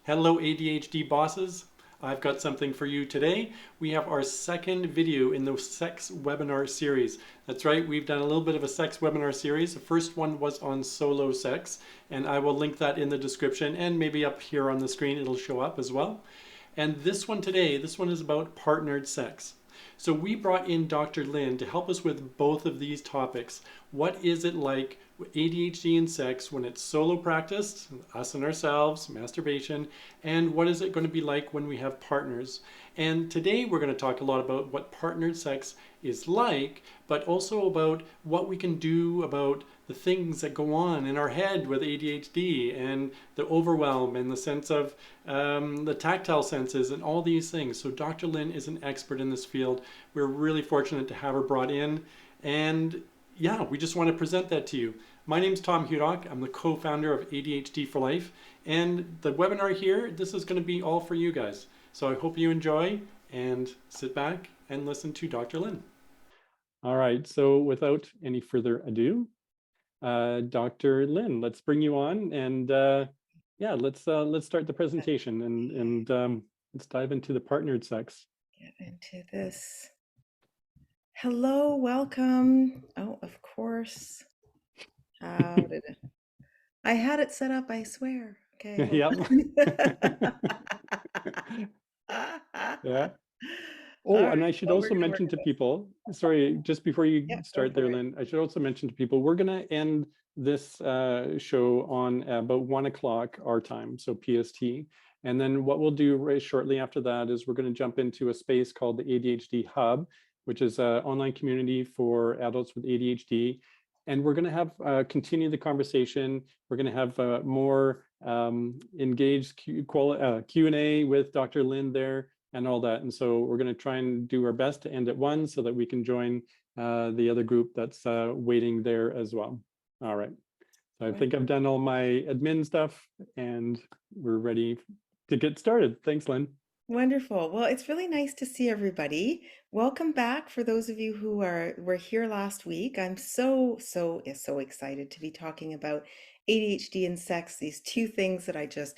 Hello ADHD bosses. I've got something for you today. We have our second video in the sex webinar series. That's right, we've done a little bit of a sex webinar series. The first one was on solo sex, and I will link that in the description and maybe up here on the screen it'll show up as well. And this one today, this one is about partnered sex. So we brought in Dr. Lyne to help us with both of these topics. What is it like with ADHD and sex when it's solo practiced, us and ourselves, masturbation, and what is it going to be like when we have partners? And today we're going to talk a lot about what partnered sex is like, but also about what we can do about the things that go on in our head with ADHD and the overwhelm and the sense of the tactile senses and all these things. So Dr. Lyne is an expert in this field. We're really fortunate to have her brought in. And yeah, we just want to present that to you. My name's Tom Hudock. I'm the co-founder of ADHD For Life. And the webinar here, this is going to be all for you guys. So I hope you enjoy and sit back and listen to Dr. Lyne. All right, so without any further ado, Dr. Lyne, let's bring you on and yeah, let's start the presentation and let's dive into the partnered sex. Get into this. Hello, welcome. Oh, of course. How did it? I had it set up, I swear. Okay, hold Yep. on. Yeah. All Oh, right, and I should well, we're also gonna work mention to with this. people, sorry, just before you Yep, go start there, for it. Lynn, I should also mention to people, we're going to end this show on about 1 o'clock our time, so PST. And then what we'll do right shortly after that is we're going to jump into a space called the ADHD Hub, which is an online community for adults with ADHD. And we're going to have continue the conversation. We're going to have more engaged Q&A with Dr. Lyne there and all that. And so we're going to try and do our best to end at 1 so that we can join the other group that's waiting there as well. All right. So I think I've done all my admin stuff and we're ready to get started. Thanks, Lynn. Wonderful. Well, it's really nice to see everybody. Welcome back for those of you who were here last week. I'm so excited to be talking about ADHD and sex, these two things that I just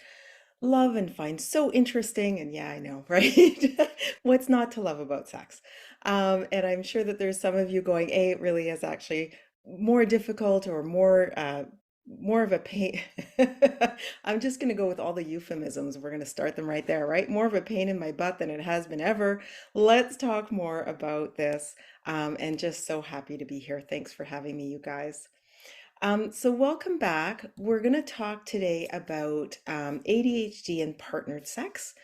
love and find so interesting. And yeah, I know, right? What's not to love about sex? And I'm sure that there's some of you going, hey, it really is actually more difficult or more of a pain. I'm just going to go with all the euphemisms. We're going to start them right there, right? More of a pain in my butt than it has been ever. Let's talk more about this. And just so happy to be here. Thanks for having me, you guys. So welcome back. We're going to talk today about ADHD and partnered sex.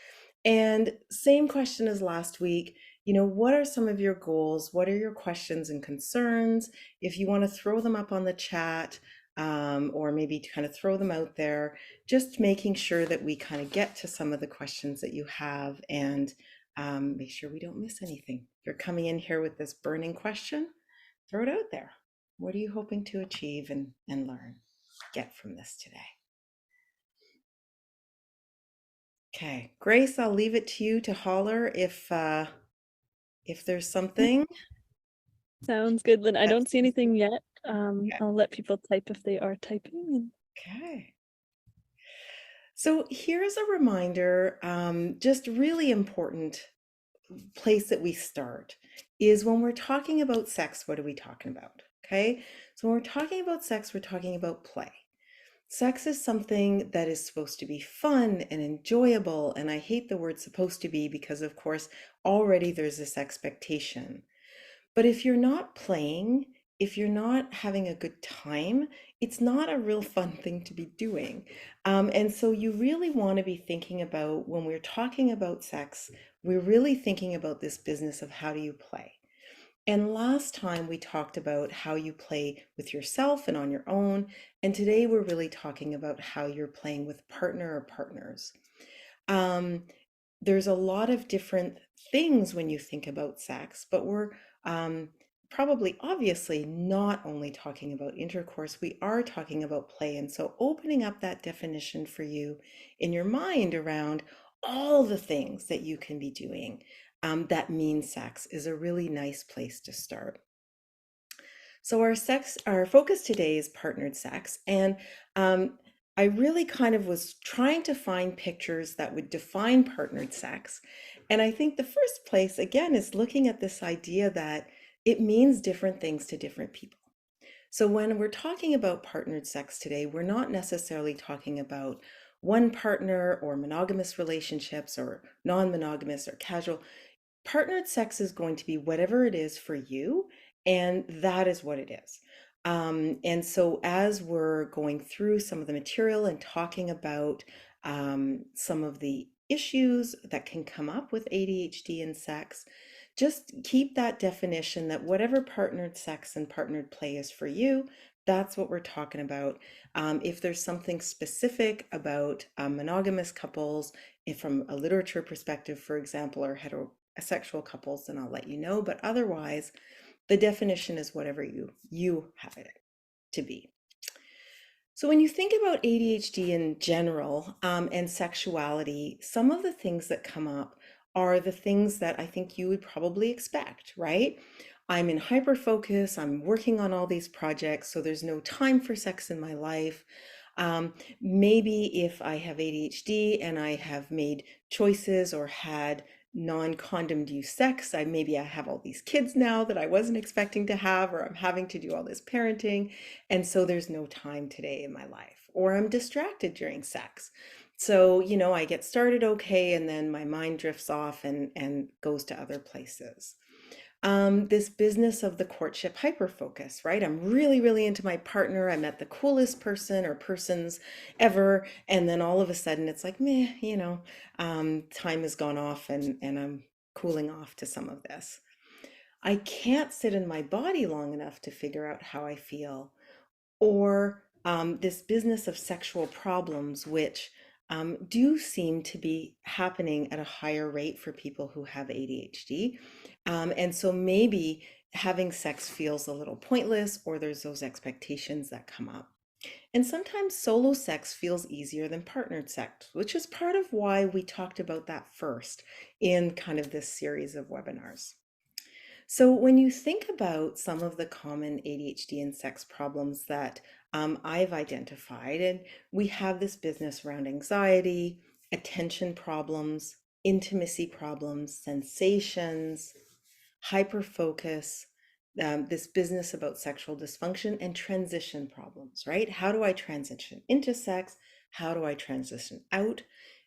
And same question as last week. What are some of your goals? What are your questions and concerns? If you want to throw them up on the chat, or maybe to kind of throw them out there, just making sure that we kind of get to some of the questions that you have and make sure we don't miss anything. If you're coming in here with this burning question, throw it out there. What are you hoping to achieve and learn, get from this today? Okay, Grace, I'll leave it to you to holler if there's something. Sounds good, Lynn. I That's don't see anything yet. yeah. I'll let people type if they are typing. Okay. So here's a reminder, just really important place that we start is when we're talking about sex, what are we talking about? Okay. So when we're talking about sex, we're talking about play. Sex is something that is supposed to be fun and enjoyable. And I hate the word supposed to be because, of course, already there's this expectation. But if you're not playing, if you're not having a good time, it's not a real fun thing to be doing. And so you really want to be thinking about when we're talking about sex, we're really thinking about this business of how do you play. And last time we talked about how you play with yourself and on your own. And today we're really talking about how you're playing with partner or partners. There's a lot of different things when you think about sex, but we're probably obviously not only talking about intercourse, we are talking about play. And so opening up that definition for you in your mind around all the things that you can be doing that mean sex is a really nice place to start. So our focus today is partnered sex, and I really kind of was trying to find pictures that would define partnered sex. And I think the first place, again, is looking at this idea that it means different things to different people. So when we're talking about partnered sex today, we're not necessarily talking about one partner or monogamous relationships or non-monogamous or casual. Partnered sex is going to be whatever it is for you, and that is what it is. And so, as we're going through some of the material and talking about some of the issues that can come up with ADHD and sex, just keep that definition that whatever partnered sex and partnered play is for you, that's what we're talking about. If there's something specific about monogamous couples, if from a literature perspective, for example, or heterosexual couples, then I'll let you know. But otherwise, the definition is whatever you have it to be. So when you think about ADHD in general and sexuality, some of the things that come up are the things that I think you would probably expect, right? I'm in hyperfocus, I'm working on all these projects, so there's no time for sex in my life. Maybe if I have ADHD and I have made choices or had non-condomed use sex, maybe I have all these kids now that I wasn't expecting to have, or I'm having to do all this parenting, and so there's no time today in my life, or I'm distracted during sex. So, I get started okay, and then my mind drifts off and goes to other places. This business of the courtship hyperfocus, right? I'm really, really into my partner. I met the coolest person or persons ever. And then all of a sudden it's like, meh, time has gone off and I'm cooling off to some of this. I can't sit in my body long enough to figure out how I feel, or this business of sexual problems, which do seem to be happening at a higher rate for people who have ADHD. And so maybe having sex feels a little pointless, or there's those expectations that come up. And sometimes solo sex feels easier than partnered sex, which is part of why we talked about that first in kind of this series of webinars. So, when you think about some of the common ADHD and sex problems that I've identified, and we have this business around anxiety, attention problems, intimacy problems, sensations, hyperfocus, this business about sexual dysfunction and transition problems, right? How do I transition into sex? How do I transition out?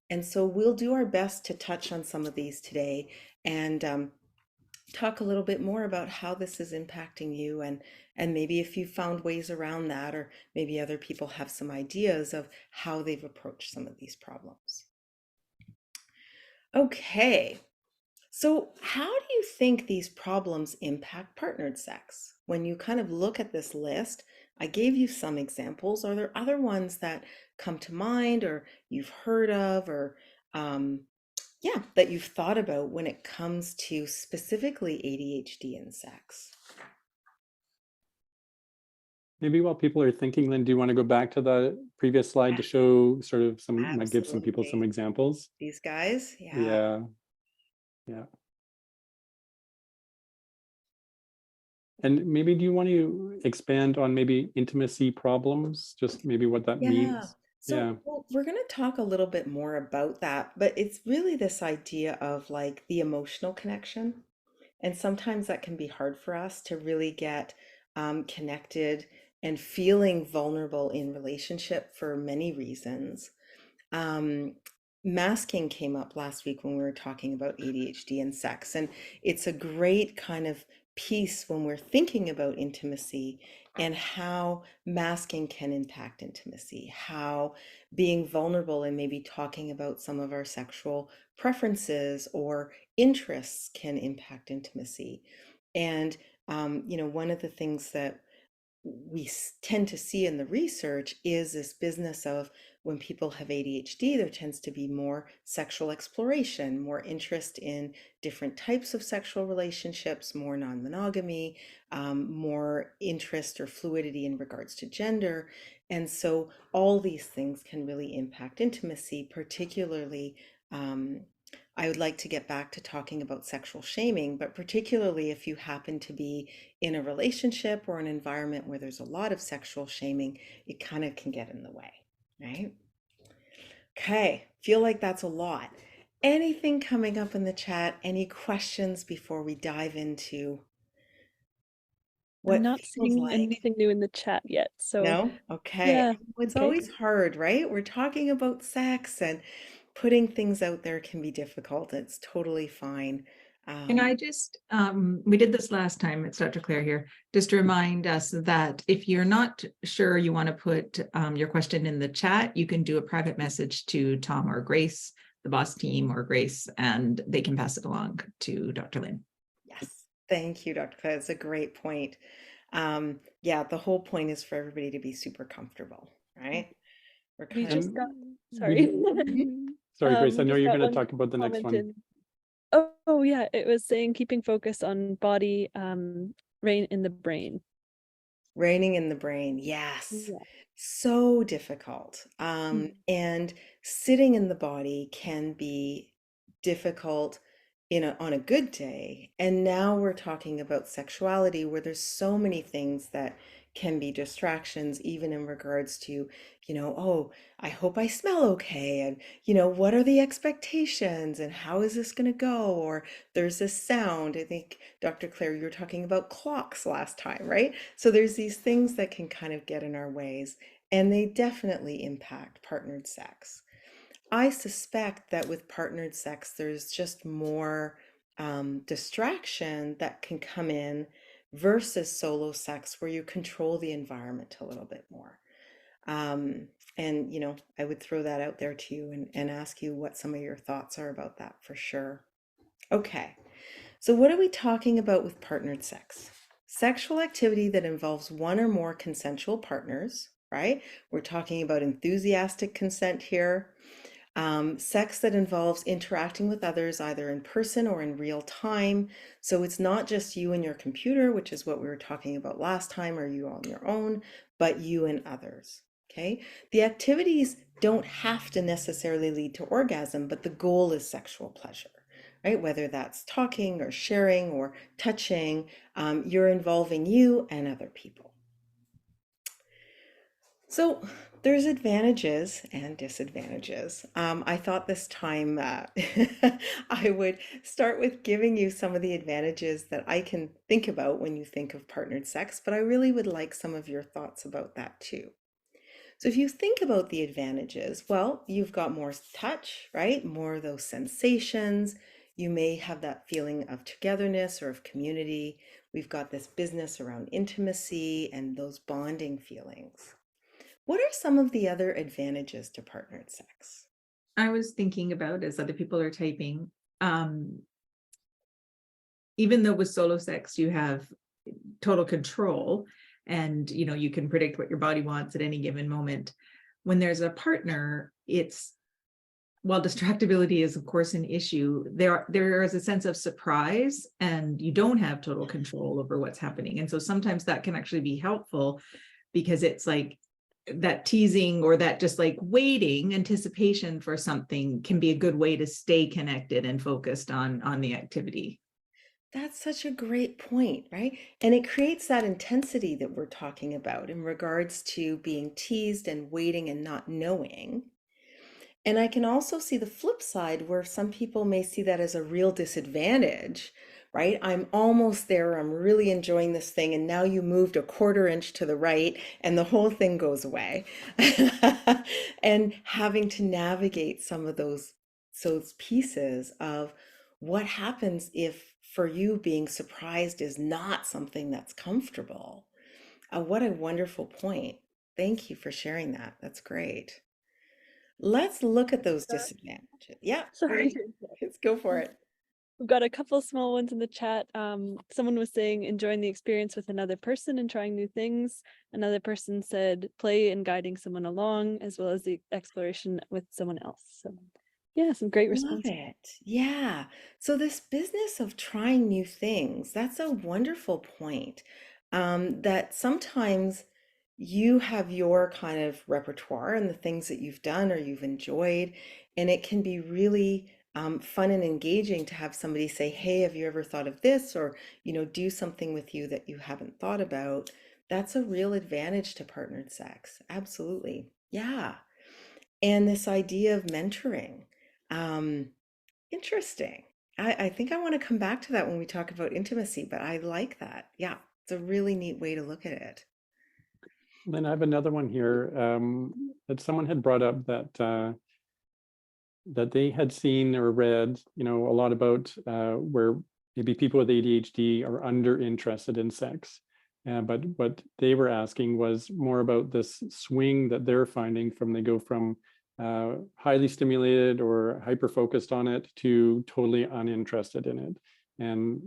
And so we'll do our best to touch on some of these today and talk a little bit more about how this is impacting you, and maybe if you found ways around that, or maybe other people have some ideas of how they've approached some of these problems. Okay, so how do you think these problems impact partnered sex? When you kind of look at this list, I gave you some examples. Are there other ones that come to mind, or you've heard of, or yeah, that you've thought about when it comes to specifically ADHD and sex? Maybe while people are thinking, Lynn, do you want to go back to the previous slide to show sort of might give some people some Absolutely. examples? These guys, yeah. Yeah, yeah. And maybe do you want to expand on maybe intimacy problems, just maybe what that Yeah. means? So Yeah. we're going to talk a little bit more about that, but it's really this idea of like the emotional connection. And sometimes that can be hard for us to really get connected and feeling vulnerable in relationship for many reasons. Um, Masking came up last week when we were talking about ADHD and sex, and it's a great kind of piece when we're thinking about intimacy and how masking can impact intimacy, how being vulnerable and maybe talking about some of our sexual preferences or interests can impact intimacy. And one of the things that we tend to see in the research is this business of when people have ADHD, there tends to be more sexual exploration, more interest in different types of sexual relationships, more non-monogamy, more interest or fluidity in regards to gender. And so all these things can really impact intimacy, particularly. I would like to get back to talking about sexual shaming, but particularly if you happen to be in a relationship or an environment where there's a lot of sexual shaming, it kind of can get in the way. right? Okay, feel like that's a lot. Anything coming up in the chat? Any questions before we dive into I'm what not feels seeing like? anything new in the chat yet. So No? Okay. yeah, It's okay. always hard, right? We're talking about sex and putting things out there can be difficult. It's totally fine. Can Um, I just, we did this last time, it's Dr. Claire here, just to remind us that if you're not sure you want to put your question in the chat, you can do a private message to Tom or Grace, the boss team, or Grace, and they can pass it along to Dr. Lynn. yes. Thank you, Dr. Clay. That's a great point. Yeah, the whole point is for everybody to be super comfortable, right? We're We kind of, just And got, we, sorry. sorry, Grace, I We know just you're got going to one talk about the next comment one. in. Oh yeah, it was saying keeping focus on body, rain in the brain. Raining in the brain, yes. Yeah. So difficult. Mm. And sitting in the body can be difficult on a good day. And now we're talking about sexuality where there's so many things that can be distractions, even in regards to, oh, I hope I smell okay. And, what are the expectations and how is this going to go? Or there's this sound. I think, Dr. Claire, you were talking about clocks last time, right? So there's these things that can kind of get in our ways, and they definitely impact partnered sex. I suspect that with partnered sex, there's just more distraction that can come in versus solo sex, where you control the environment a little bit more. Um, and, I would throw that out there to you and ask you what some of your thoughts are about that for sure. Okay. So, what are we talking about with partnered sex? Sexual activity that involves one or more consensual partners, right? We're talking about enthusiastic consent here. Sex that involves interacting with others either in person or in real time. So it's not just you and your computer, which is what we were talking about last time, or you on your own, but you and others. Okay. The activities don't have to necessarily lead to orgasm, but the goal is sexual pleasure, right? Whether that's talking or sharing or touching, you're involving you and other people. So there's advantages and disadvantages. I thought this time I would start with giving you some of the advantages that I can think about when you think of partnered sex, but I really would like some of your thoughts about that too. So if you think about the advantages, well, you've got more touch, right? More of those sensations. You may have that feeling of togetherness or of community. We've got this business around intimacy and those bonding feelings. What are some of the other advantages to partnered sex? I was thinking about, as other people are typing, um, even though with solo sex you have total control and you can predict what your body wants at any given moment, when there's a partner, it's, while distractibility is of course an issue, there is a sense of surprise and you don't have total control over what's happening. And so sometimes that can actually be helpful because it's like that teasing or that just like waiting anticipation for something can be a good way to stay connected and focused on the activity. That's such a great point, right? And it creates that intensity that we're talking about in regards to being teased and waiting and not knowing. And I can also see the flip side where some people may see that as a real disadvantage, right? I'm almost there. I'm really enjoying this thing. And now you moved a quarter inch to the right and the whole thing goes away. And having to navigate some of those pieces of what happens if for you being surprised is not something that's comfortable. What a wonderful point. Thank you for sharing that. That's great. Let's look at those disadvantages. Yeah, Sorry. let's go for it. We've got a couple small ones in the chat. Someone was saying enjoying the experience with another person and trying new things. Another person said play and guiding someone along, as well as the exploration with someone else. So yeah, some great Love responses. it. Yeah. So this business of trying new things, that's a wonderful point. That sometimes you have your kind of repertoire and the things that you've done or you've enjoyed, and it can be really fun and engaging to have somebody say, "Hey, have you ever thought of this?" Or, do something with you that you haven't thought about. That's a real advantage to partnered sex. Absolutely. Yeah. and this idea of mentoring. Um, Interesting. I think I want to come back to that when we talk about intimacy, but I like that. Yeah, it's a really neat way to look at it. Then I have another one here that someone had brought up that they had seen or read, a lot about where maybe people with ADHD are under interested in sex. But what they were asking was more about this swing that they're finding from they go from highly stimulated or hyper focused on it to totally uninterested in it. And,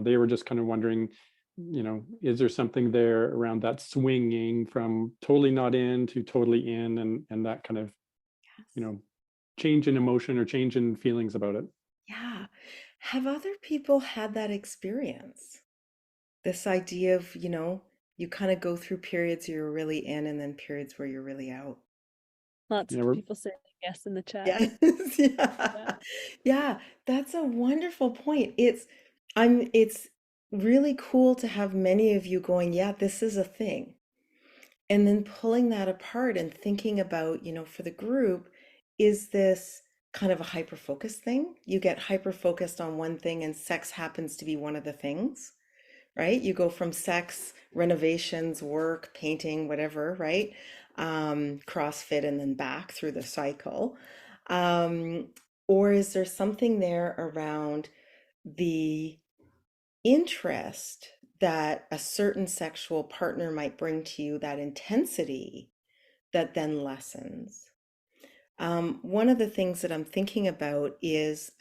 they were just kind of wondering, is there something there around that swinging from totally not in to totally in, and that kind of, you know, change in emotion or change in feelings about it. Yeah. Have other people had that experience? This idea of, you kind of go through periods you're really in and then periods where you're really out. Lots Yeah, of people saying yes in the chat. Yes. Yeah. Yeah. Yeah, that's a wonderful point. It's really cool to have many of you going, yeah, this is a thing. And then pulling that apart and thinking about, for the group, is this kind of a hyper focus thing? You get hyper focused on one thing and sex happens to be one of the things, right? You go from sex, renovations, work, painting, whatever, right? CrossFit and then back through the cycle. Um, or is there something there around the interest that a certain sexual partner might bring to you, that intensity that then lessens? One of the things that I'm thinking about is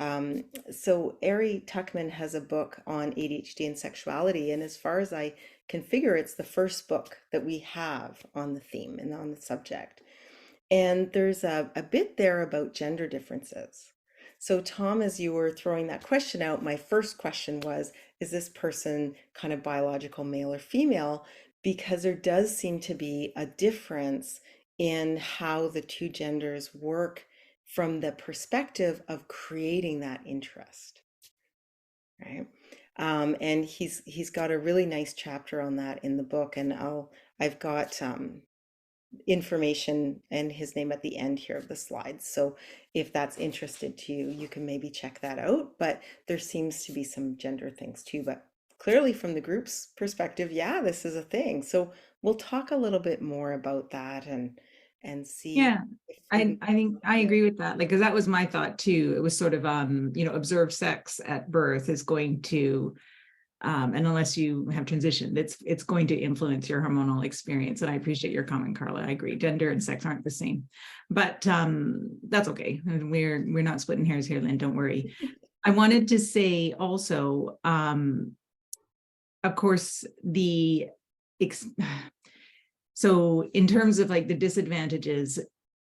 so Ari Tuckman has a book on ADHD and sexuality, and as far as I can figure, it's the first book that we have on the theme and on the subject. And there's a bit there about gender differences. So, Tom, as you were throwing that question out, my first question was, is this person kind of biological male or female? Because there does seem to be a difference in how the two genders work from the perspective of creating that interest, right? And he's got a really nice chapter on that in the book, and I've got information and his name at the end here of the slides. So if that's interested to you, you can maybe check that out. But there seems to be some gender things too. But clearly from the group's perspective, yeah, this is a thing. So we'll talk a little bit more about that and see Yeah, if we can. I think I agree with that. Like, because that was my thought too. It was sort of observed sex at birth is going to and unless you have transitioned, it's going to influence your hormonal experience. And I appreciate your comment, Carla. I agree. Gender and sex aren't the same, but that's okay. We're not splitting hairs here, Lynn. Don't worry. I wanted to say also, of course, so in terms of like the disadvantages,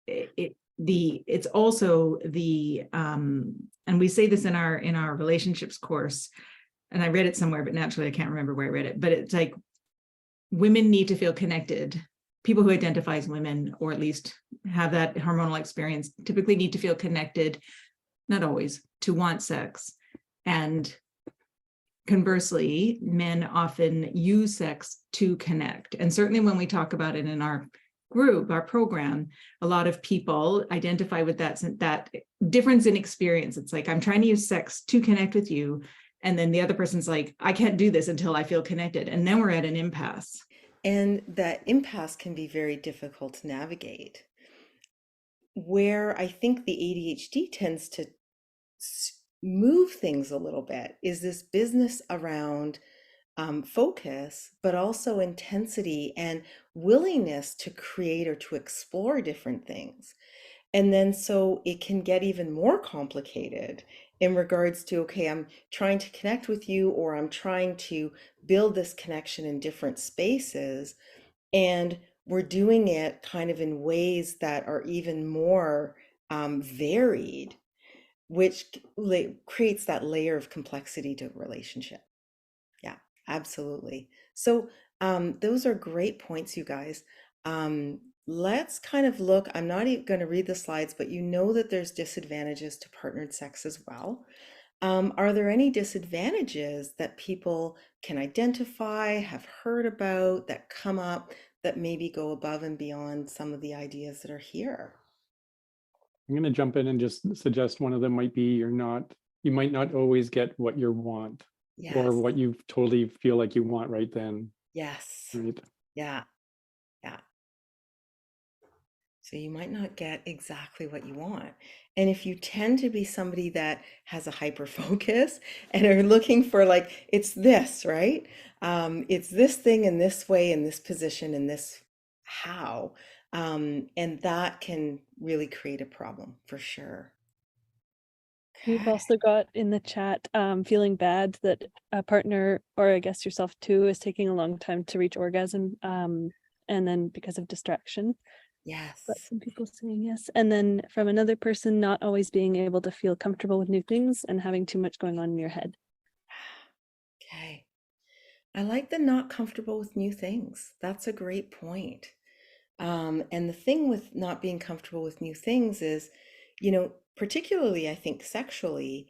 it's also the and we say this in our relationships course, and I read it somewhere, but naturally I can't remember where I read it, but it's like women need to feel connected. People who identify as women, or at least have that hormonal experience, typically need to feel connected, not always, to want sex. And conversely, men often use sex to connect. And certainly when we talk about it in our group, our program, a lot of people identify with that difference in experience. It's like, I'm trying to use sex to connect with you. And then the other person's like, I can't do this until I feel connected. And then we're at an impasse. And that impasse can be very difficult to navigate. Where I think the ADHD tends to move things a little bit is this business around focus, but also intensity and willingness to create or to explore different things. And then so it can get even more complicated in regards to, okay, I'm trying to connect with you, or I'm trying to build this connection in different spaces. And we're doing it kind of in ways that are even more varied, which creates that layer of complexity to a relationship. Yeah, absolutely. So those are great points, you guys. Let's kind of look, I'm not even going to read the slides, but you know that there's disadvantages to partnered sex as well. Are there any disadvantages that people can identify, have heard about, that come up, that maybe go above and beyond some of the ideas that are here? I'm going to jump in and just suggest one of them might be you might not always get what you want or Yes. what you totally feel like you want right then, Yes. right? Yeah. Yeah. So you might not get exactly what you want. And if you tend to be somebody that has a hyper focus and are looking for like, it's this, right? It's this thing in this way, in this position, in this how. And that can really create a problem for sure. We've Okay. also got in the chat feeling bad that a partner, or I guess yourself too, is taking a long time to reach orgasm, and then because of distraction. But Yes. some people saying yes. And then from another person, not always being able to feel comfortable with new things and having too much going on in your head. Okay. I like the not comfortable with new things. That's a great point. And the thing with not being comfortable with new things is, particularly I think sexually,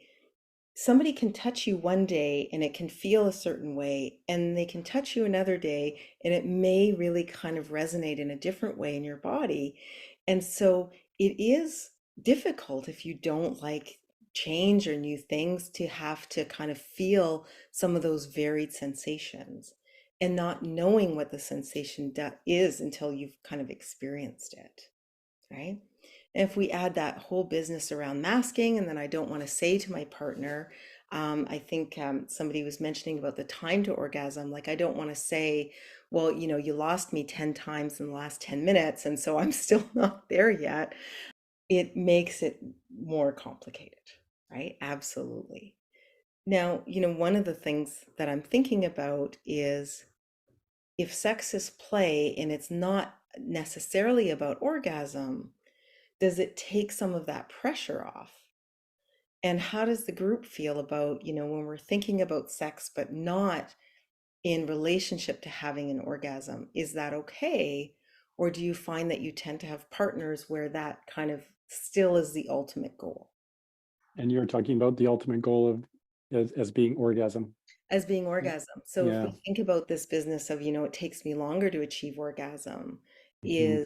somebody can touch you one day and it can feel a certain way, and they can touch you another day and it may really kind of resonate in a different way in your body. And so it is difficult if you don't like change or new things to have to kind of feel some of those varied sensations and not knowing what the sensation is until you've kind of experienced it, right? And if we add that whole business around masking, and then I don't want to say to my partner, I think somebody was mentioning about the time to orgasm. Like, I don't want to say, well, you lost me 10 times in the last 10 minutes, and so I'm still not there yet. It makes it more complicated, right? Absolutely. Now, one of the things that I'm thinking about is if sex is play and it's not necessarily about orgasm, does it take some of that pressure off? And how does the group feel about, when we're thinking about sex, but not in relationship to having an orgasm? Is that okay? Or do you find that you tend to have partners where that kind of still is the ultimate goal? And you're talking about the ultimate goal of as being orgasm. As being orgasm. So if Yeah. we think about this business of, it takes me longer to achieve orgasm, Mhm.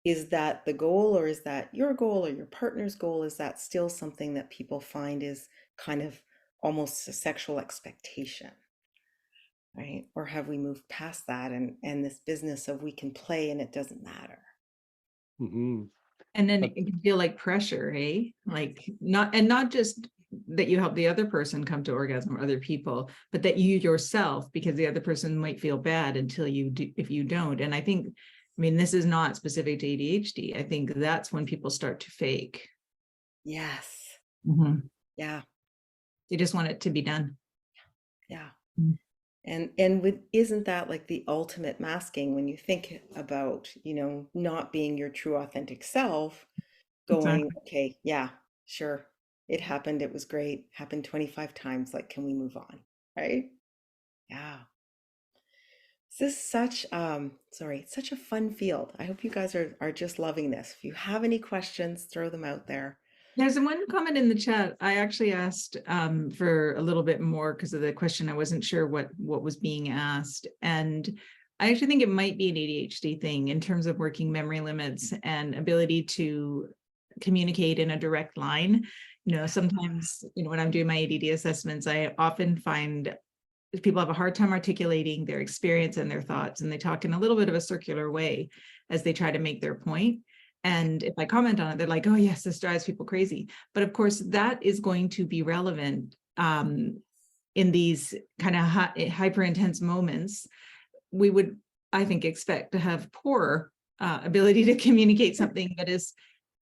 is that the goal, or is that your goal or your partner's goal? Is that still something that people find is kind of almost a sexual expectation, right? Or have we moved past that and this business of we can play and it doesn't matter? Mhm. And then But it can feel like pressure, hey? Like not just that you help the other person come to orgasm or other people, but that you yourself, because the other person might feel bad until you do, if you don't. And I mean, this is not specific to ADHD. I think that's when people start to fake. Yes. Mhm. Yeah. They just want it to be done. Yeah. Mm. And with isn't that like the ultimate masking when you think about, not being your true authentic self, going, Exactly. okay, yeah, sure. It happened. It was great. Happened 25 times. Like, can we move on? Right? Yeah. This is such a fun field. I hope you guys are just loving this. If you have any questions, throw them out there. There's one comment in the chat. I actually asked for a little bit more because of the question. I wasn't sure what was being asked. And I actually think it might be an ADHD thing in terms of working memory limits and ability to communicate in a direct line. Sometimes, when I'm doing my ADD assessments, I often find people have a hard time articulating their experience and their thoughts, and they talk in a little bit of a circular way as they try to make their point. And if I comment on it, they're like, oh yes, this drives people crazy. But of course, that is going to be relevant in these kind of hyper intense moments. We would, I think, expect to have poor ability to communicate something that is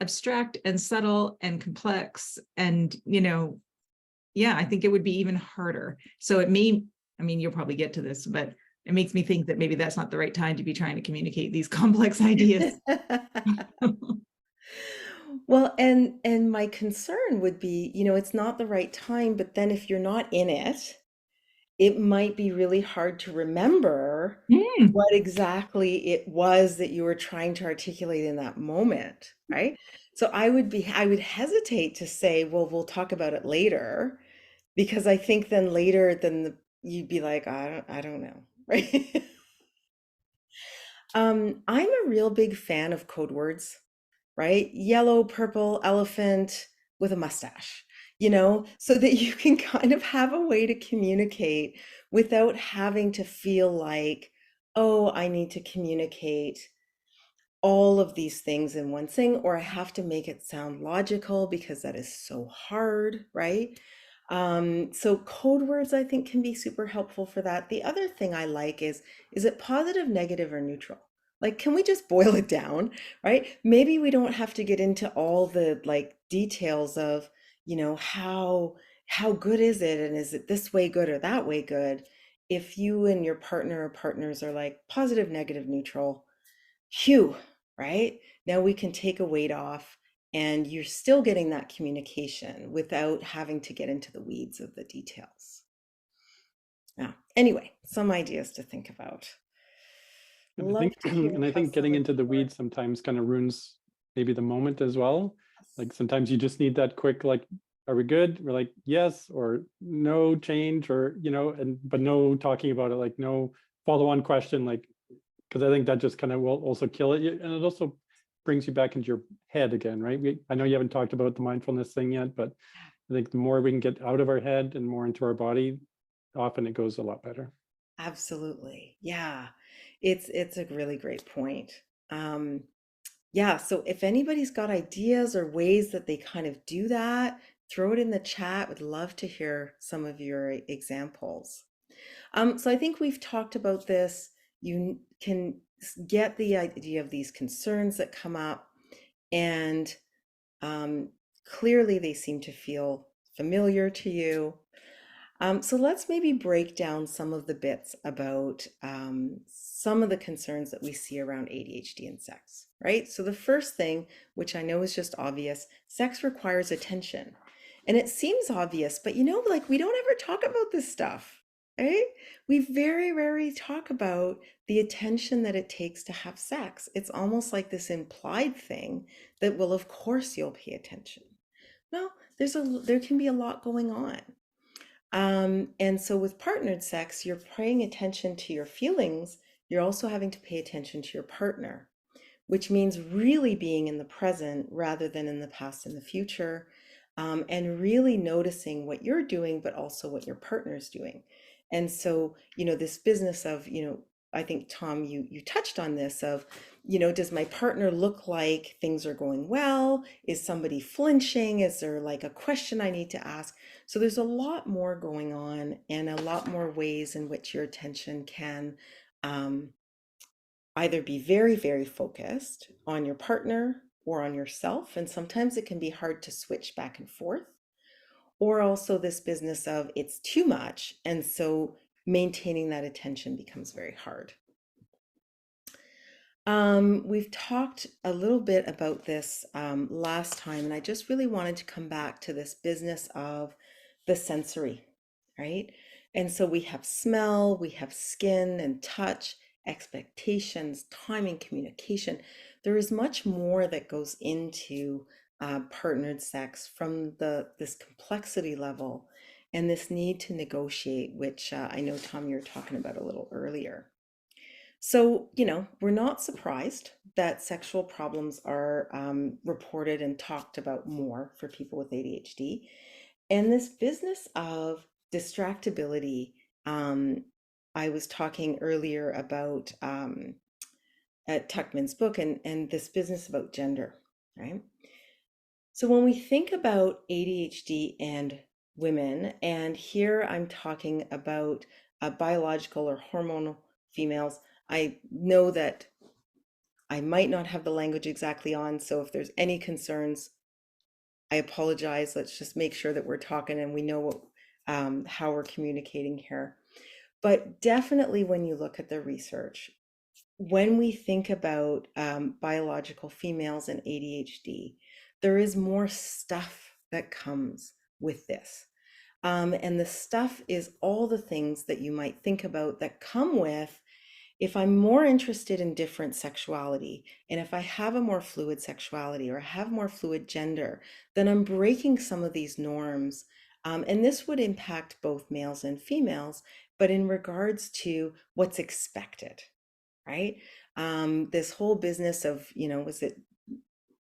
abstract and subtle and complex. And, yeah, I think it would be even harder. So it may, I mean, you'll probably get to this, but it makes me think that maybe that's not the right time to be trying to communicate these complex ideas. Well, and my concern would be, it's not the right time, but then if you're not in it, it might be really hard to remember Mm, what exactly it was that you were trying to articulate in that moment, right? So I would hesitate to say, well, we'll talk about it later, because I think then later, you'd be like, I don't know, right? I'm a real big fan of code words. right? Yellow, purple elephant with a mustache, so that you can kind of have a way to communicate without having to feel like, oh, I need to communicate all of these things in one thing, or I have to make it sound logical because that is so hard, right? So code words I think can be super helpful for that. The other thing I like is it positive, negative, or neutral? Like, can we just boil it down, right? Maybe we don't have to get into all the like details of, how good is it, and is it this way good or that way good? If you and your partner or partners are like positive, negative, neutral, phew, right? Now we can take a weight off and you're still getting that communication without having to get into the weeds of the details. Yeah. Anyway, some ideas to think about. And I Love think, to hear and I how think some getting of into the you are. weeds sometimes kind of ruins maybe the moment as well. Like sometimes you just need that quick, like, are we good? We're like, yes, or no change, or, but no talking about it, like no follow-on question, like, because I think that just kind of will also kill it. And it also brings you back into your head again, right? I know you haven't talked about the mindfulness thing yet, but I think the more we can get out of our head and more into our body, often it goes a lot better. Absolutely. Yeah. It's a really great point. Um, yeah, so if anybody's got ideas or ways that they kind of do that, throw it in the chat. Would love to hear some of your examples. So I think we've talked about this. You can get the idea of these concerns that come up, and clearly they seem to feel familiar to you. So let's maybe break down some of the bits about some of the concerns that we see around ADHD and sex, right? So the first thing, which I know is just obvious, sex requires attention. And it seems obvious, but like we don't ever talk about this stuff, right? We very rarely talk about the attention that it takes to have sex. It's almost like this implied thing that, well, of course you'll pay attention. No, there can be a lot going on. And so with partnered sex, you're paying attention to your feelings. You're also having to pay attention to your partner, which means really being in the present rather than in the past and the future, and really noticing what you're doing, but also what your partner's doing. And so, this business of, I think Tom, you touched on this of, does my partner look like things are going well? Is somebody flinching? Is there like a question I need to ask? So there's a lot more going on and a lot more ways in which your attention can um, either be very, very focused on your partner or on yourself. And sometimes it can be hard to switch back and forth. Or also this business of it's too much. And so maintaining that attention becomes very hard. We've talked a little bit about this last time, and I just really wanted to come back to this business of the sensory, right? And so we have smell, we have skin and touch, expectations, timing, communication. There is much more that goes into partnered sex from this complexity level and this need to negotiate, which I know, Tom, you were talking about a little earlier. So, we're not surprised that sexual problems are reported and talked about more for people with ADHD. And this business of distractibility, I was talking earlier about at Tuckman's book and this business about gender, right? So when we think about ADHD and women, and here I'm talking about biological or hormonal females, I know that I might not have the language exactly on, so if there's any concerns, I apologize. Let's just make sure that we're talking and we know how we're communicating here. But definitely when you look at the research, when we think about biological females and ADHD, there is more stuff that comes with this. And the stuff is all the things that you might think about that come with if I'm more interested in different sexuality, and if I have a more fluid sexuality or have more fluid gender, then I'm breaking some of these norms. And this would impact both males and females, but in regards to what's expected, right? This whole business of, was it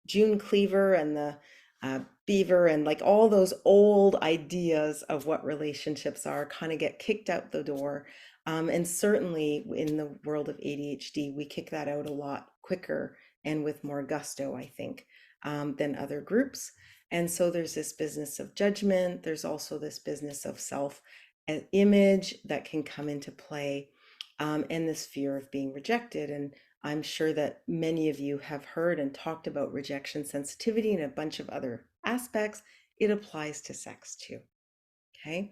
June Cleaver and the Beaver and like all those old ideas of what relationships are kind of get kicked out the door. And certainly in the world of ADHD, we kick that out a lot quicker and with more gusto, I think, than other groups. And so there's this business of judgment. There's also this business of self image that can come into play, and this fear of being rejected. And I'm sure that many of you have heard and talked about rejection sensitivity and a bunch of other aspects. It applies to sex too. Okay.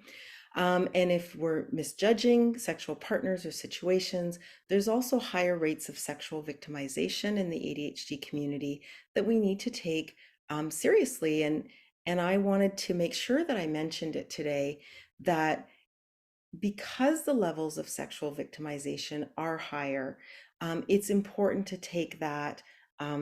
And if we're misjudging sexual partners or situations, there's also higher rates of sexual victimization in the ADHD community that we need to take seriously. And I wanted to make sure that I mentioned it today, that because the levels of sexual victimization are higher, it's important to take that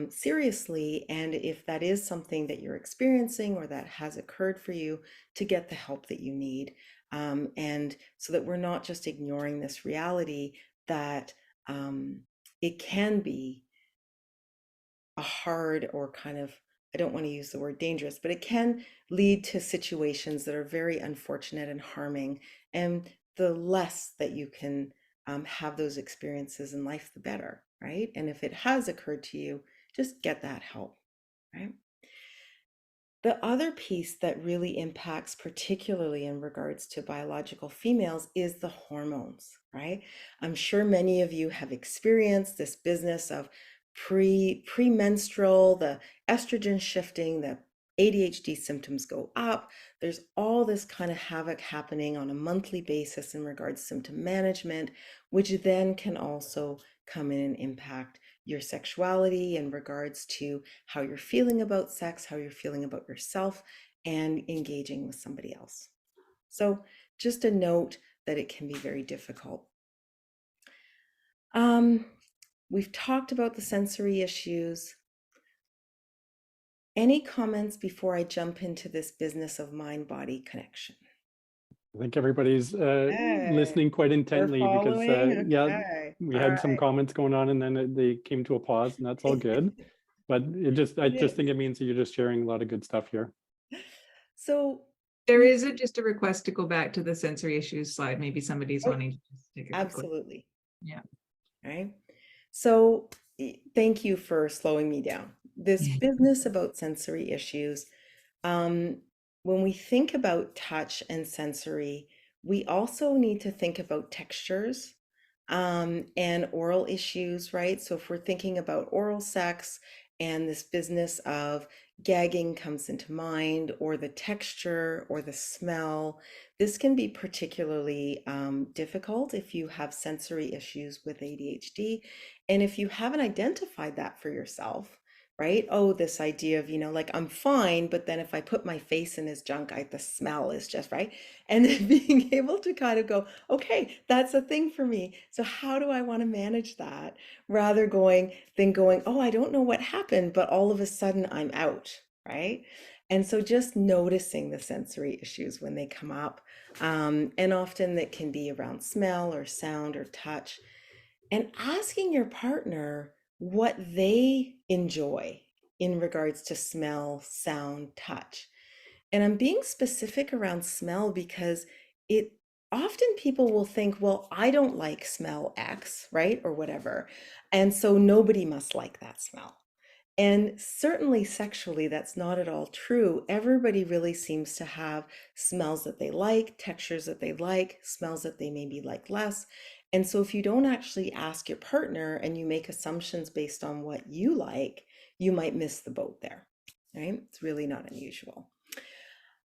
seriously. And if that is something that you're experiencing or that has occurred for you, to get the help that you need. And so that we're not just ignoring this reality that it can be a hard or kind of, I don't want to use the word dangerous, but it can lead to situations that are very unfortunate and harming. And the less that you can have those experiences in life, the better, right? And if it has occurred to you, just get that help, right? The other piece that really impacts, particularly in regards to biological females, is the hormones, right? I'm sure many of you have experienced this business of premenstrual, the estrogen shifting, the ADHD symptoms go up. There's all this kind of havoc happening on a monthly basis in regards to symptom management, which then can also come in and impact your sexuality in regards to how you're feeling about sex, how you're feeling about yourself, and engaging with somebody else. So just a note that it can be very difficult. We've talked about the sensory issues. Any comments before I jump into this business of mind-body connection? I think everybody's Hey, listening quite we're intently because, following. yeah, Okay. we All had some right. comments going on and then they came to a pause, and that's all good. But I It just think is. it means that you're just sharing a lot of good stuff here. So There is just a request to go back to the sensory issues slide. Maybe somebody's oh, wanting to just take a quick look. absolutely. Yeah. Right. So thank you for slowing me down. This business about sensory issues, when we think about touch and sensory, we also need to think about textures and oral issues, right? So if we're thinking about oral sex and this business of gagging comes into mind, or the texture or the smell, this can be particularly difficult if you have sensory issues with ADHD. And if you haven't identified that for yourself, right? Oh, this idea of, like I'm fine, but then if I put my face in his junk, the smell is just right. And then being able to kind of go, okay, that's a thing for me. So how do I want to manage that? Rather than going, oh, I don't know what happened, but all of a sudden I'm out, right? And so just noticing the sensory issues when they come up. And often that can be around smell or sound or touch. And asking your partner what they enjoy in regards to smell, sound, touch. And I'm being specific around smell because it often people will think, well, I don't like smell X, right? Or whatever. And so nobody must like that smell. And certainly sexually, that's not at all true. Everybody really seems to have smells that they like, textures that they like, smells that they maybe like less. And so if you don't actually ask your partner and you make assumptions based on what you like, you might miss the boat there, right? It's really not unusual.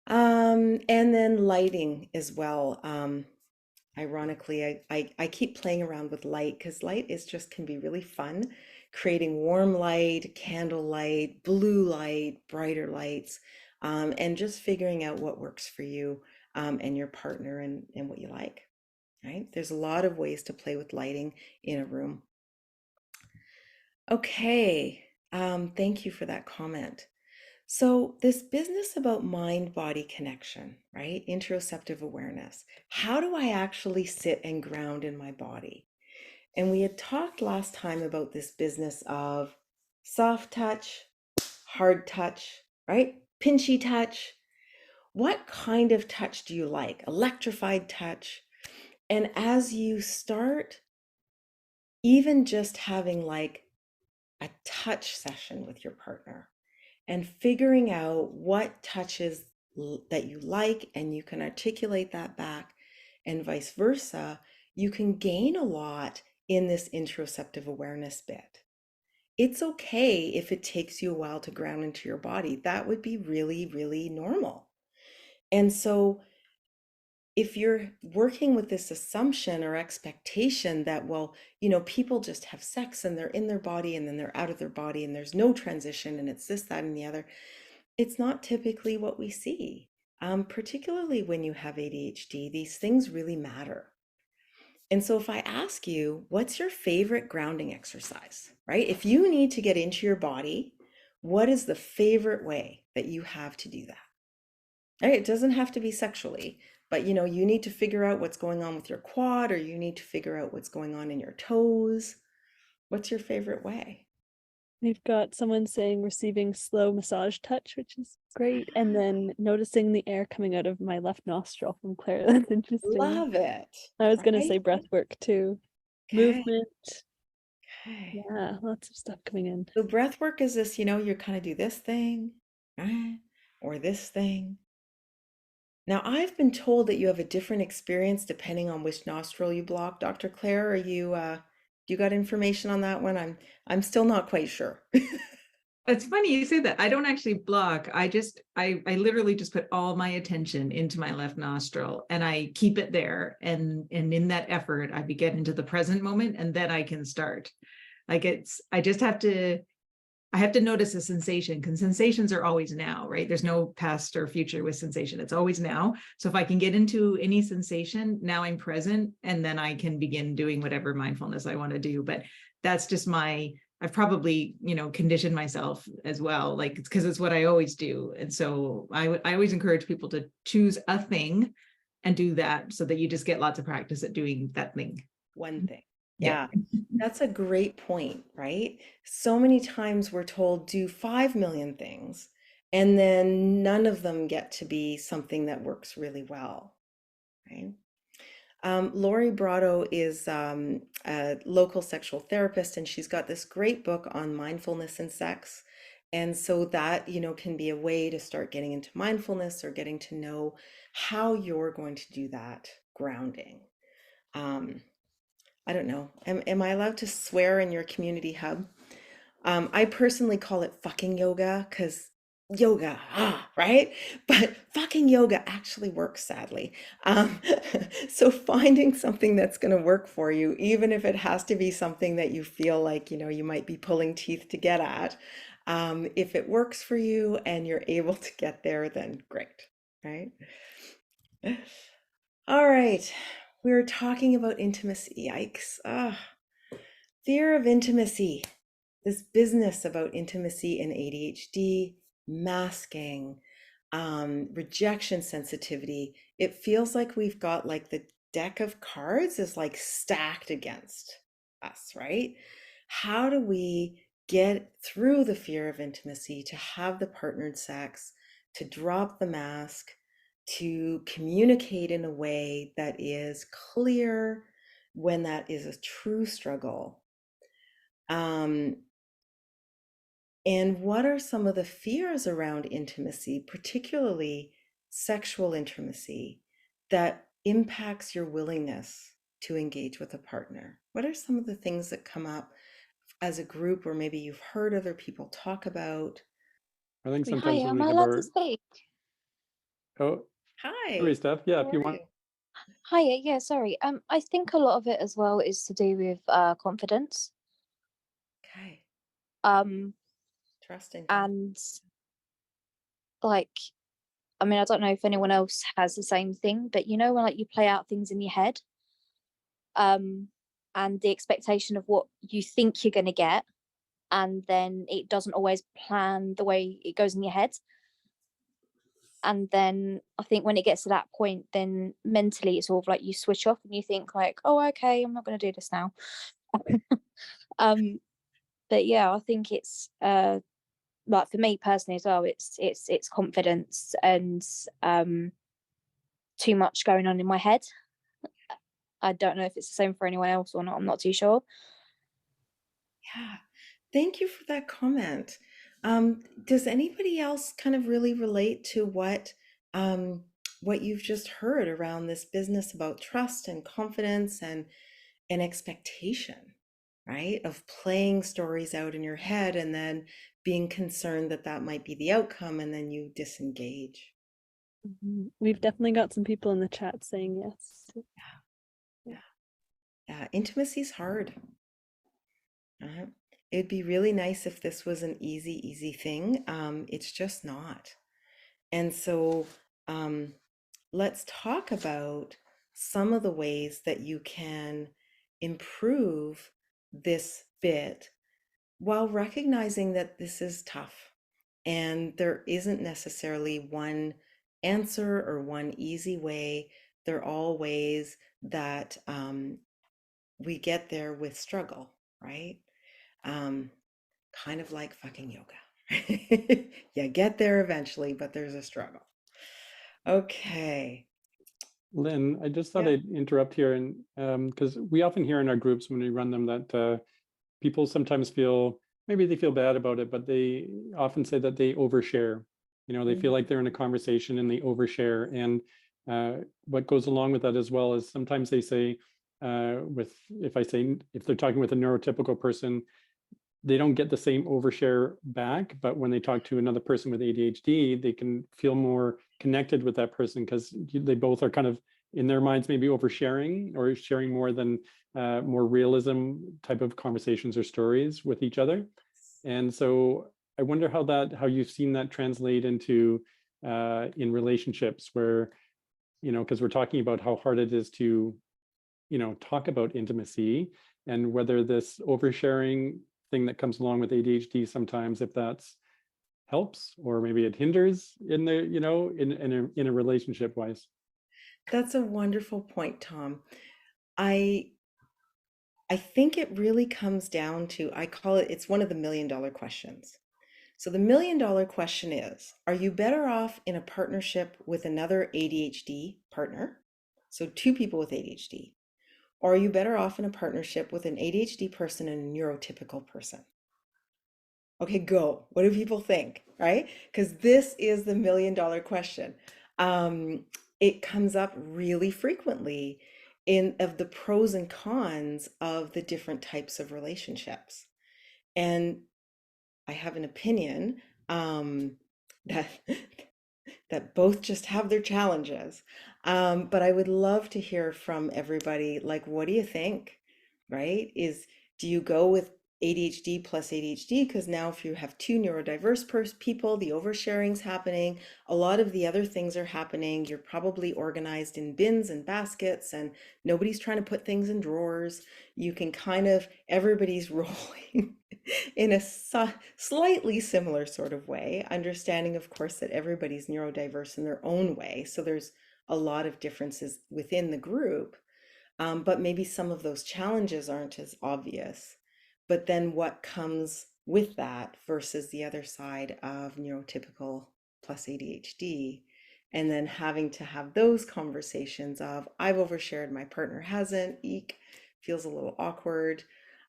And then lighting as well. Ironically, I keep playing around with light because light is just can be really fun, creating warm light, candle light, blue light, brighter lights, and just figuring out what works for you and your partner and what you like, right? There's a lot of ways to play with lighting in a room. Okay, thank you for that comment. So this business about mind-body connection, right? Interoceptive awareness. How do I actually sit and ground in my body? And we had talked last time about this business of soft touch, hard touch, right? Pinchy touch. What kind of touch do you like? Electrified touch. And as you start even just having like a touch session with your partner and figuring out what touches that you like, and you can articulate that back and vice versa, you can gain a lot in this interoceptive awareness bit. It's okay if it takes you a while to ground into your body. That would be really, really normal. And so if you're working with this assumption or expectation that, well, people just have sex and they're in their body and then they're out of their body and there's no transition and it's this, that, and the other, it's not typically what we see. Particularly when you have ADHD, these things really matter. And so if I ask you, what's your favorite grounding exercise, right? If you need to get into your body, what is the favorite way that you have to do that? Right? It doesn't have to be sexually, but you need to figure out what's going on with your quad, or you need to figure out what's going on in your toes. What's your favorite way? We've got someone saying receiving slow massage touch, which is great. And then noticing the air coming out of my left nostril from Claire. That's interesting. Love it. I was going to Right? say breath work too. Okay. Movement. Okay. Yeah, lots of stuff coming in. So breath work is this, you kind of do this thing, right? Or this thing. Now, I've been told that you have a different experience depending on which nostril you block. Dr. Claire, are you got information on that one? I'm still not quite sure. It's funny you say that. I don't actually block. I literally just put all my attention into my left nostril and I keep it there. And in that effort, I get into the present moment and then I can start. Like I have to notice a sensation, because sensations are always now, right? There's no past or future with sensation. It's always now. So if I can get into any sensation, now I'm present, and then I can begin doing whatever mindfulness I want to do. But that's just I've probably, conditioned myself as well, like it's because it's what I always do. And so I always encourage people to choose a thing and do that, so that you just get lots of practice at doing that thing. One thing. Yeah, that's a great point, right? So many times we're told do 5 million things, and then none of them get to be something that works really well, right? Lori Brotto is a local sexual therapist, and she's got this great book on mindfulness and sex. And so that, can be a way to start getting into mindfulness or getting to know how you're going to do that grounding. I don't know. Am I allowed to swear in your community hub? I personally call it fucking yoga, because yoga, right? But fucking yoga actually works, sadly. So finding something that's going to work for you, even if it has to be something that you feel like, you might be pulling teeth to get at. If it works for you and you're able to get there, then great, right? All right. We're talking about intimacy. Yikes. Fear of intimacy. This business about intimacy and ADHD, masking, rejection sensitivity. It feels like we've got like the deck of cards is like stacked against us, right? How do we get through the fear of intimacy, to have the partnered sex, to drop the mask, to communicate in a way that is clear when that is a true struggle? And what are some of the fears around intimacy, particularly sexual intimacy, that impacts your willingness to engage with a partner? What are some of the things that come up as a group, or maybe you've heard other people talk about? I think Hi, sometimes when am we I have allowed to our speak? oh, Hi, sorry, Steph. Yeah, how if you are want. you? Hiya, yeah, sorry. I think a lot of it as well is to do with confidence. Okay, Um, trusting. and like, I mean, I don't know if anyone else has the same thing, but when like you play out things in your head, and the expectation of what you think you're gonna get, and then it doesn't always plan the way it goes in your head. And then I think when it gets to that point, then mentally it's sort of like you switch off and you think like, oh, okay, I'm not going to do this now. But yeah, I think it's like for me personally as well, it's confidence and too much going on in my head. I don't know if it's the same for anyone else or not. I'm not too sure. Yeah, thank you for that comment. Does anybody else kind of really relate to what you've just heard around this business about trust and confidence and expectation, right? Of playing stories out in your head and then being concerned that that might be the outcome, and then you disengage. We've definitely got some people in the chat saying yes. Yeah, intimacy is hard. It'd be really nice if this was an easy thing. It's just not. And so let's talk about some of the ways that you can improve this bit while recognizing that this is tough and there isn't necessarily one answer or one easy way. They're all ways that we get there with struggle, right? Kind of like fucking yoga. You get there eventually, but there's a struggle. Okay. Lynn, I just thought Yeah. I'd interrupt here, and because we often hear in our groups when we run them that people sometimes feel, maybe they feel bad about it, but they often say that they overshare. You know, they feel like they're in a conversation and they overshare. And what goes along with that as well is sometimes they say, if they're talking with a neurotypical person, they don't get the same overshare back, but when they talk to another person with ADHD, they can feel more connected with that person because they both are kind of in their minds maybe oversharing or sharing more than more realism type of conversations or stories with each other. And so I wonder how you've seen that translate into in relationships where, you know, because we're talking about how hard it is to, you know, talk about intimacy, and whether this oversharing thing that comes along with ADHD sometimes, if that's helps or maybe it hinders in the, you know, in a relationship wise. That's a wonderful point, Tom. I think it really comes down to, I call it, it's one of the $1 million questions. So the $1 million question is, are you better off in a partnership with another ADHD partner? So two people with ADHD. Or are you better off in a partnership with an ADHD person and a neurotypical person? Okay, go. What do people think, right? Because this is the $1 million question. It comes up really frequently of the pros and cons of the different types of relationships. And I have an opinion that that both just have their challenges. But I would love to hear from everybody, like, what do you think, right? Do you go with ADHD plus ADHD? Because now if you have two neurodiverse people, the oversharing's happening. A lot of the other things are happening. You're probably organized in bins and baskets and nobody's trying to put things in drawers. You can kind of, everybody's rolling in a slightly similar sort of way, understanding, of course, that everybody's neurodiverse in their own way. So there's a lot of differences within the group, but maybe some of those challenges aren't as obvious. But then what comes with that versus the other side of neurotypical plus ADHD? And then having to have those conversations of, I've overshared, my partner hasn't, eek, feels a little awkward,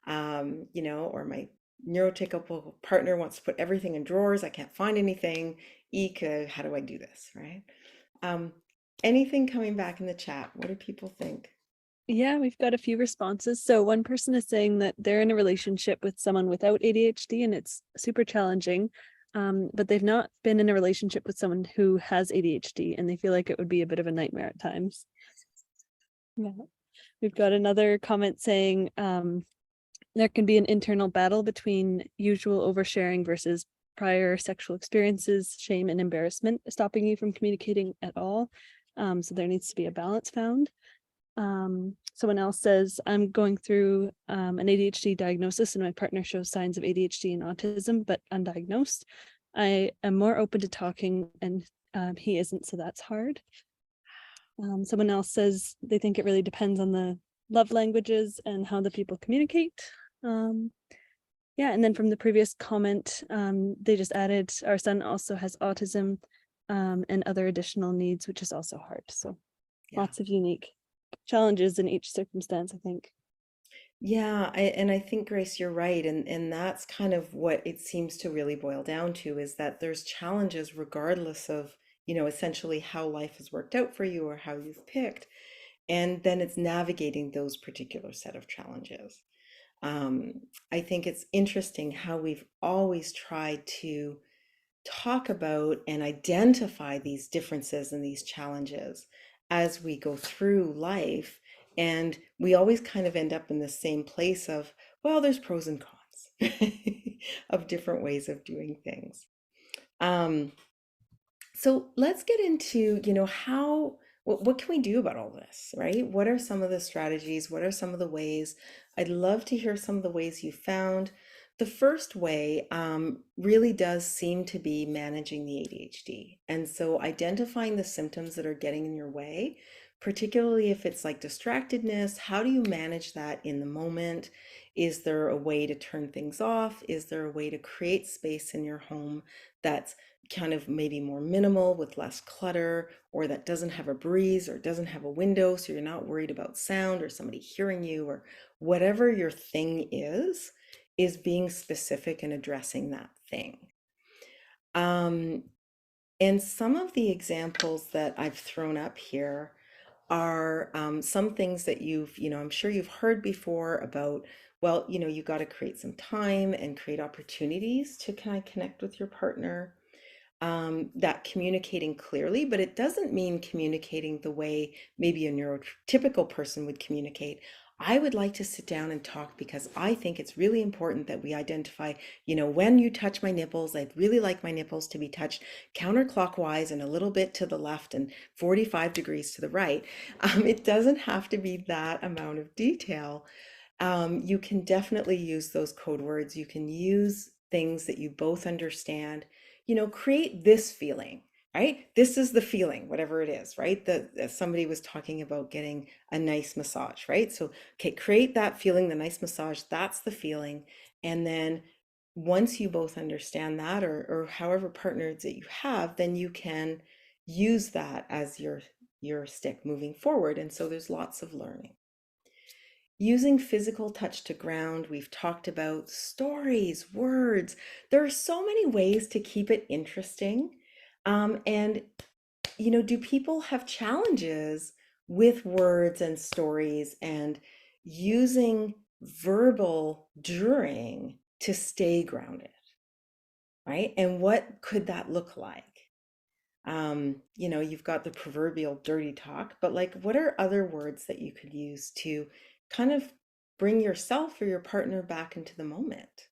you know, or my neurotypical partner wants to put everything in drawers, I can't find anything, eek, how do I do this, right? Anything coming back in the chat? What do people think? Yeah, we've got a few responses. So one person is saying that they're in a relationship with someone without ADHD and it's super challenging, but they've not been in a relationship with someone who has ADHD and they feel like it would be a bit of a nightmare at times. Yeah. We've got another comment saying there can be an internal battle between usual oversharing versus prior sexual experiences, shame and embarrassment stopping you from communicating at all. So there needs to be a balance found. Someone else says, I'm going through an ADHD diagnosis and my partner shows signs of ADHD and autism, but undiagnosed. I am more open to talking and he isn't, so that's hard. Someone else says they think it really depends on the love languages and how the people communicate. Yeah, and then from the previous comment, they just added our son also has autism and other additional needs, which is also hard. So Yeah. lots of unique challenges in each circumstance, I think. Yeah, and I think, Grace, you're right. And that's kind of what it seems to really boil down to, is that there's challenges regardless of, essentially how life has worked out for you or how you've picked. And then it's navigating those particular set of challenges. Um, I think it's interesting how we've always tried to talk about and identify these differences and these challenges as we go through life. And we always kind of end up in the same place of, well, there's pros and cons of different ways of doing things. Um, so let's get into, how, what can we do about all this, right? What are some of the strategies? What are some of the ways? I'd love to hear some of the ways you found. The first way really does seem to be managing the ADHD. And so identifying the symptoms that are getting in your way, particularly if it's like distractedness, how do you manage that in the moment? Is there a way to turn things off? Is there a way to create space in your home that's kind of maybe more minimal with less clutter, or that doesn't have a breeze or doesn't have a window, so you're not worried about sound or somebody hearing you, or whatever your thing is being specific and addressing that thing. And some of the examples that I've thrown up here are some things that I'm sure you've heard before about, well, you got to create some time and create opportunities to kind of connect with your partner. That communicating clearly, but it doesn't mean communicating the way maybe a neurotypical person would communicate. I would like to sit down and talk because I think it's really important that we identify, when you touch my nipples, I'd really like my nipples to be touched counterclockwise and a little bit to the left and 45 degrees to the right. It doesn't have to be that amount of detail. You can definitely use those code words. You can use things that you both understand, create this feeling, right? This is the feeling, whatever it is, right? That somebody was talking about getting a nice massage, right? So, okay, create that feeling, the nice massage, that's the feeling. And then once you both understand that, or however partners that you have, then you can use that as your stick moving forward. And so there's lots of learning. Using physical touch to ground, we've talked about stories, words. There are so many ways to keep it interesting. And, do people have challenges with words and stories and using verbal during to stay grounded, right? And what could that look like? You've got the proverbial dirty talk, but like, what are other words that you could use to kind of bring yourself or your partner back into the moment?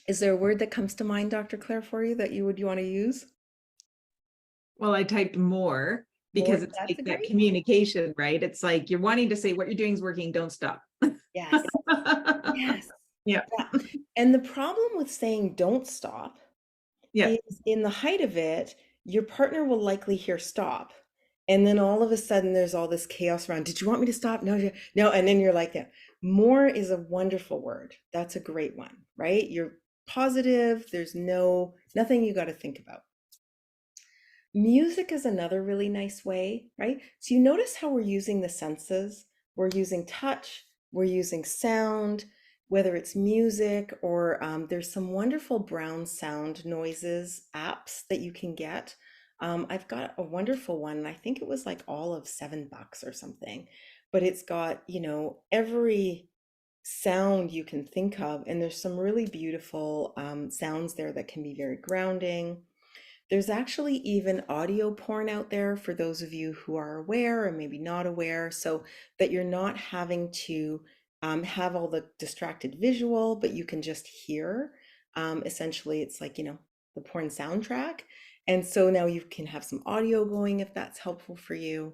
Is there a word that comes to mind, Dr. Claire, for you that you want to use? Well, I typed more More, because it's that's like a that great one. communication, right? It's like you're wanting to say what you're doing is working, don't stop. Yes, yes. Yeah. Yeah. And the problem with saying don't stop Yeah. is in the height of it, your partner will likely hear stop. And then all of a sudden there's all this chaos around. Did you want me to stop? No, no. And then you're like, yeah. More is a wonderful word. That's a great one, right? You're positive. There's nothing you got to think about. Music is another really nice way, right? So you notice how we're using the senses. We're using touch, we're using sound, whether it's music or there's some wonderful brown sound noises apps that you can get. I've got a wonderful one, and I think it was like all of $7 or something, but it's got, every sound you can think of, and there's some really beautiful sounds there that can be very grounding. There's actually even audio porn out there for those of you who are aware or maybe not aware, so that you're not having to have all the distracted visual, but you can just hear. Essentially, it's like, the porn soundtrack. And so now you can have some audio going if that's helpful for you.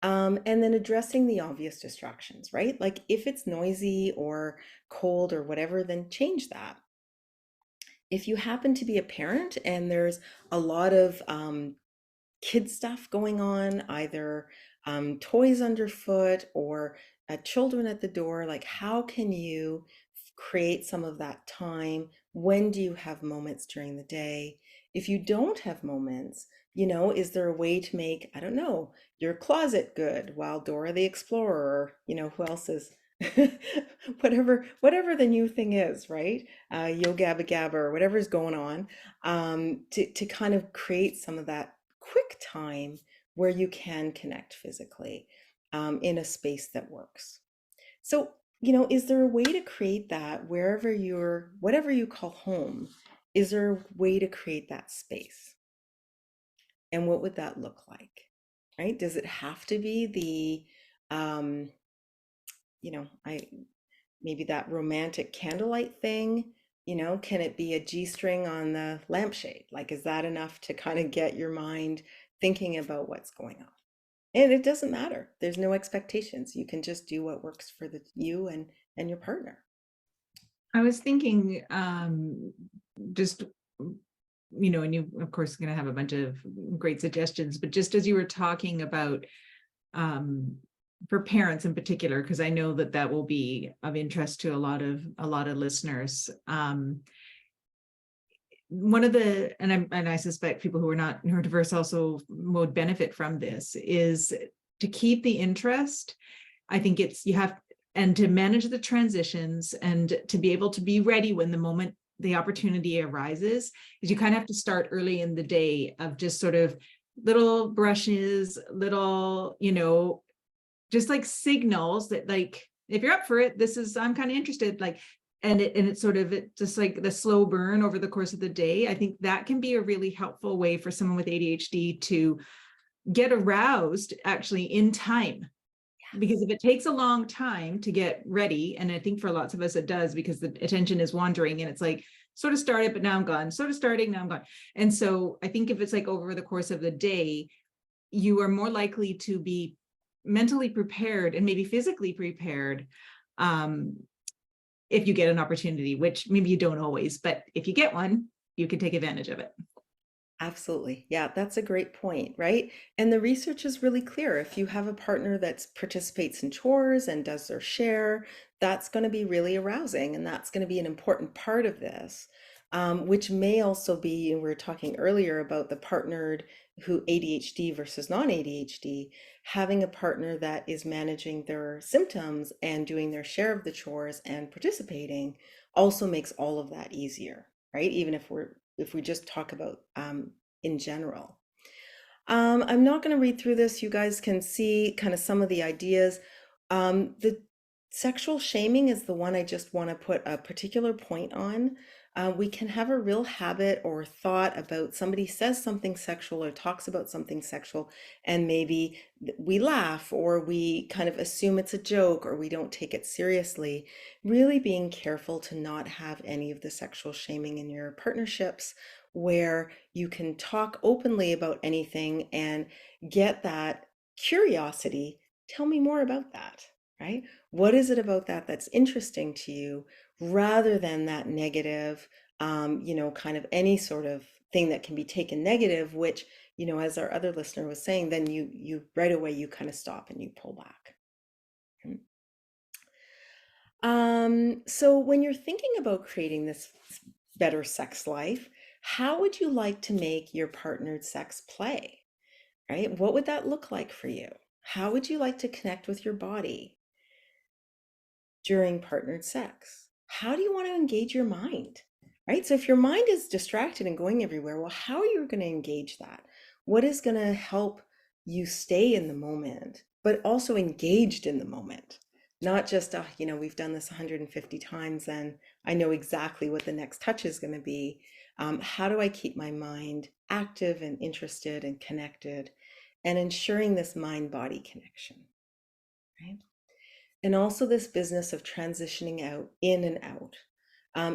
And then addressing the obvious distractions, right? Like if it's noisy or cold or whatever, then change that. If you happen to be a parent and there's a lot of kid stuff going on, either toys underfoot or children at the door, like how can you create some of that time. When do you have moments during the day? If you don't have moments, is there a way to make, I don't know, your closet good while Dora the Explorer, who else is whatever the new thing is, right? Yo Gabba Gabba or whatever's going on, to kind of create some of that quick time where you can connect physically, in a space that works. So, is there a way to create that wherever whatever you call home, is there a way to create that space? And what would that look like? Right? Does it have to be I maybe that romantic candlelight thing? Can it be a G-string on the lampshade? Like, is that enough to kind of get your mind thinking about what's going on? And it doesn't matter. There's no expectations. You can just do what works for you and your partner. I was thinking, just, and you, of course, going to have a bunch of great suggestions, but just as you were talking about, for parents in particular, because I know that will be of interest to a lot of listeners. One of the, and I suspect people who are not neurodiverse also would benefit from this, is to keep the interest. I think and to manage the transitions and to be able to be ready when the opportunity arises, is you kind of have to start early in the day of just sort of little brushes, little, just like signals that, like, if you're up for it, I'm kind of interested, like, and it's sort of just like the slow burn over the course of the day. I think that can be a really helpful way for someone with ADHD to get aroused actually in time. Because if it takes a long time to get ready, and I think for lots of us it does, because the attention is wandering and it's like sort of started, but now I'm gone, sort of starting, now I'm gone. And so I think if it's like over the course of the day, you are more likely to be mentally prepared and maybe physically prepared, if you get an opportunity, which maybe you don't always, but if you get one, you can take advantage of it. Absolutely. Yeah, that's a great point, right? And the research is really clear. If you have a partner that participates in chores and does their share, that's going to be really arousing. And that's going to be an important part of this, which may also be, and we were talking earlier about the partnered who ADHD versus non-ADHD, having a partner that is managing their symptoms and doing their share of the chores and participating also makes all of that easier, right? Even if we just talk about in general. I'm not going to read through this. You guys can see kind of some of the ideas. The sexual shaming is the one I just want to put a particular point on. We can have a real habit or thought about somebody says something sexual or talks about something sexual, and maybe we laugh or we kind of assume it's a joke or we don't take it seriously. Really being careful to not have any of the sexual shaming in your partnerships, where you can talk openly about anything and get that curiosity. Tell me more about that, right? What is it about that that's interesting to you, rather than that negative, kind of any sort of thing that can be taken negative, which, as our other listener was saying, then you right away, you kind of stop and you pull back. So when you're thinking about creating this better sex life, how would you like to make your partnered sex play, right? What would that look like for you? How would you like to connect with your body during partnered sex? How do you want to engage your mind, right? So if your mind is distracted and going everywhere, well, how are you going to engage that? What is going to help you stay in the moment, but also engaged in the moment? Not just, we've done this 150 times and I know exactly what the next touch is going to be. How do I keep my mind active and interested and connected, and ensuring this mind-body connection, right? And also this business of transitioning out, in and out,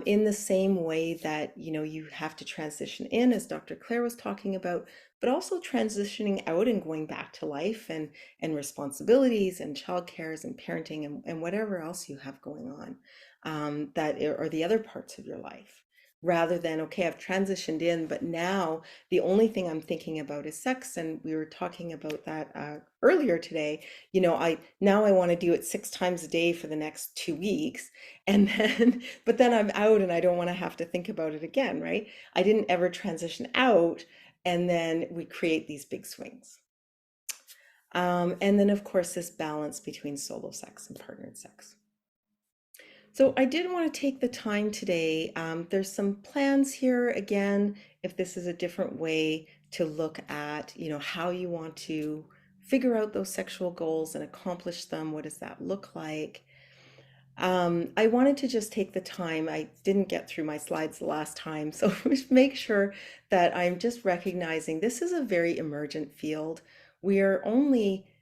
in the same way that, you have to transition in, as Dr. Claire was talking about, but also transitioning out and going back to life and responsibilities and childcares and parenting and whatever else you have going on, that are the other parts of your life. rather than, okay, I've transitioned in, but now the only thing I'm thinking about is sex. And we were talking about that earlier today. You know, I want to do it 6 times a day for the next 2 weeks. And then, but then I'm out and I don't want to have to think about it again, right? I didn't ever transition out. And then we create these big swings. And then, of course, this balance between solo sex and partnered sex. So I did want to take the time today. There's some plans here again, if this is a different way to look at, you know, how you want to figure out those sexual goals and accomplish them. What does that look like? I wanted to just take the time. I didn't get through my slides the last time, so make sure that I'm just recognizing this is a very emergent field.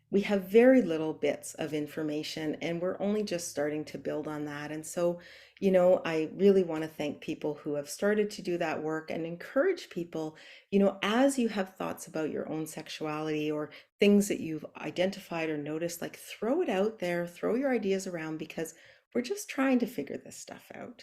We have very little bits of information, and we're only just starting to build on that. And so, you know, I really want to thank people who have started to do that work and encourage people, you know, as you have thoughts about your own sexuality or things that you've identified or noticed, like throw it out there, throw your ideas around, because we're just trying to figure this stuff out.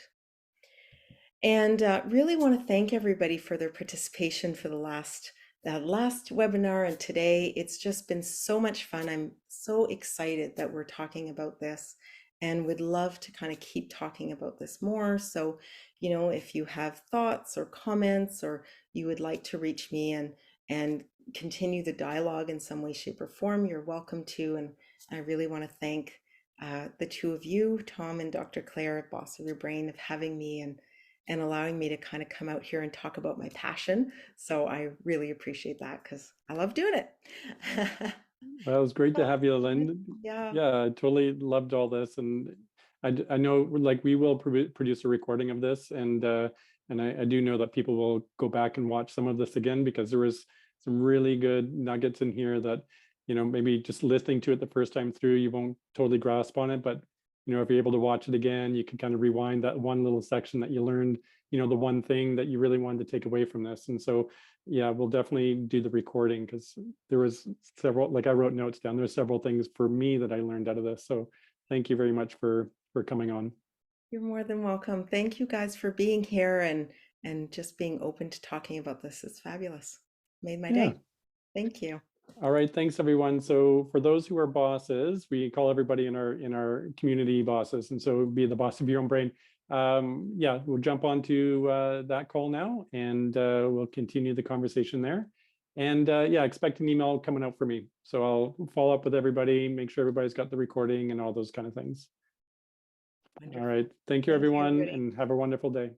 And really want to thank everybody for their participation for the last webinar and today. It's just been so much fun. I'm so excited that we're talking about this and would love to kind of keep talking about this more. So, you know, if you have thoughts or comments, or you would like to reach me and continue the dialogue in some way, shape, or form, you're welcome to. And I really want to thank the two of you, Tom and Dr. Claire, Boss of Your Brain, of having me and allowing me to kind of come out here and talk about my passion. So I really appreciate that because I love doing it. Well, it was great to have you, Lynn. Yeah. Yeah, I totally loved all this. And I know, like, we will produce a recording of this. And I do know that people will go back and watch some of this again, because there was some really good nuggets in here that, you know, maybe just listening to it the first time through, you won't totally grasp on it. But, you know, if you're able to watch it again, you can kind of rewind that one little section that you learned, you know, the one thing that you really wanted to take away from this. And so, yeah, we'll definitely do the recording, because there was several, like I wrote notes down, there's several things for me that I learned out of this. So thank you very much for coming on. You're more than welcome. Thank you guys for being here and just being open to talking about this. It's fabulous. Made my day. Thank you. All right, thanks everyone. So for those who are bosses, we call everybody in our community bosses, and so be the boss of your own brain. Yeah, we'll jump onto that call now, and we'll continue the conversation there. And yeah, expect an email coming out for me. So I'll follow up with everybody, make sure everybody's got the recording and all those kind of things. Wonderful. All right, thank you everyone, and have a wonderful day.